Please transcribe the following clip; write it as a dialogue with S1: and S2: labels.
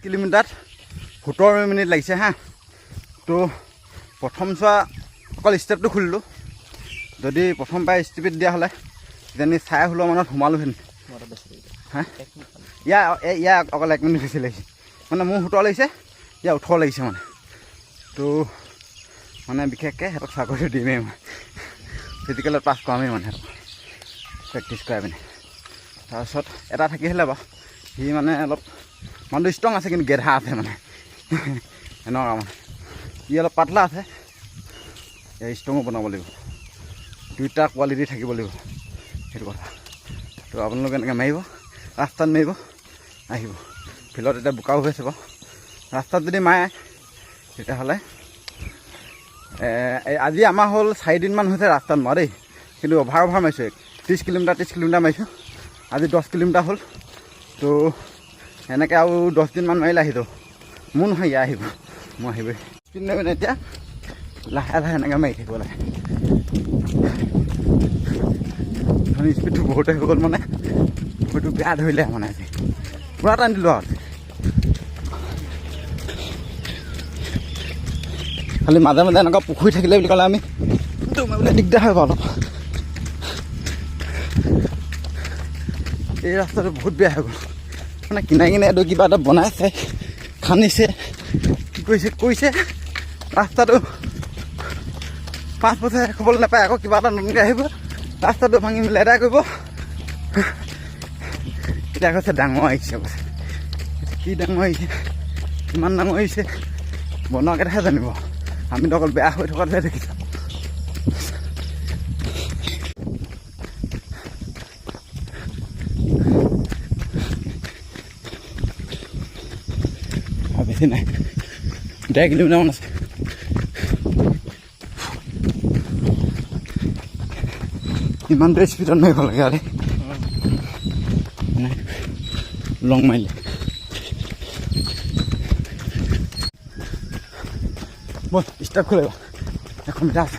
S1: কিলোমিটাৰত 17 মিনিট লাগিছে হা। তো প্ৰথম চোৱা অকল ষ্টেপটো খুলিলোঁ, যদি প্ৰথম পাই ষ্টেপত দিয়া হ'লে যেনে 16:30 মানত সোমালোহেঁতেন। হা ইয়াৰ অকল 1 মিনিট বেছি লাগিছে, মানে মোৰ 17 লাগিছে, ইয়াৰ 18 লাগিছে মানে। তো মানে বিশেষকৈ সিহঁতক চাকৰিটো দিমেই মই, ফিজিকেলত পাছ কৰামেই মানে সিহঁতক প্ৰেক্টিছ কৰাই পিনে। তাৰপিছত এটা থাকি আহিলে বাৰু, সি মানে অলপ মানুহটো ষ্ট্ৰং আছে কিন্তু গেধা আছে মানে এনেকুৱা মানে। ই অলপ পাতলা আছে, এই ষ্ট্ৰঙো বনাব লাগিব, দুইটা কোৱালিটি থাকিব লাগিব, সেইটো কথা। তো আপোনালোকে এনেকৈ মাৰিব, ৰাস্তাত মাৰিব, আহিব ফিল্ডত। এতিয়া বোকাও হৈ আছে বাৰু, ৰাস্তাত যদি মাৰে তেতিয়াহ'লে আজি আমাৰ হ'ল 4 দিনমান হৈছে ৰাস্তাত মৰা দেই, কিন্তু অভাৰ মাৰিছোঁ। 30 কিলোমিটাৰ মাৰিছোঁ, আজি 10 কিলোমিটাৰ হ'ল। তো এনেকৈ আৰু 10 দিনমান মাৰিলে আহিব, মোৰ নহয় ইয়াৰ আহিব, মই আহিবই। স্পীড নাই মানে এতিয়া লাহে লাহে এনেকৈ মাৰি থাকিব লাগে। স্পীডটো বহুতে হৈ গ'ল মানে, হয়তো বেয়া ধৰিলে মানে আজি পূৰা টান দিলোঁ আৰু। খালি মাজে মাজে এনেকুৱা পুখুৰী থাকিলে বুলি ক'লে আমি মাৰিবলৈ দিগদাৰ হয় বাৰু অলপ। এই ৰাস্তাটো বহুত বেয়া হৈ গ'ল, মানে কিনাৰে এইটো কিবা এটা বনাইছে, খান্দিছে, কি কৰিছে ৰাস্তাটো 5 বছৰ খাবলৈ নাপায়, আকৌ কিবা এটা নতুনকৈ আহিব ৰাস্তাটো ভাঙি মেলি এদাই কৰিব। এতিয়া কৈছে ডাঙৰ আহিছে, কৈছে কি ডাঙৰ আহিছে, কিমান ডাঙৰ আহিছে বনোৱাকেইটাহে জানিব, আমিতো অকল বেয়া হৈ থকাটোহে দেখিছোঁ। বেছি নাই, 1.5 কিলোমিটাৰমান আছে। ইমানটো স্পীডত মাৰিব লাগে আৰু মানে লং মাৰিলে। বল ষ্টাৰ্ট খুলিব, 1 মিটাৰ আছে।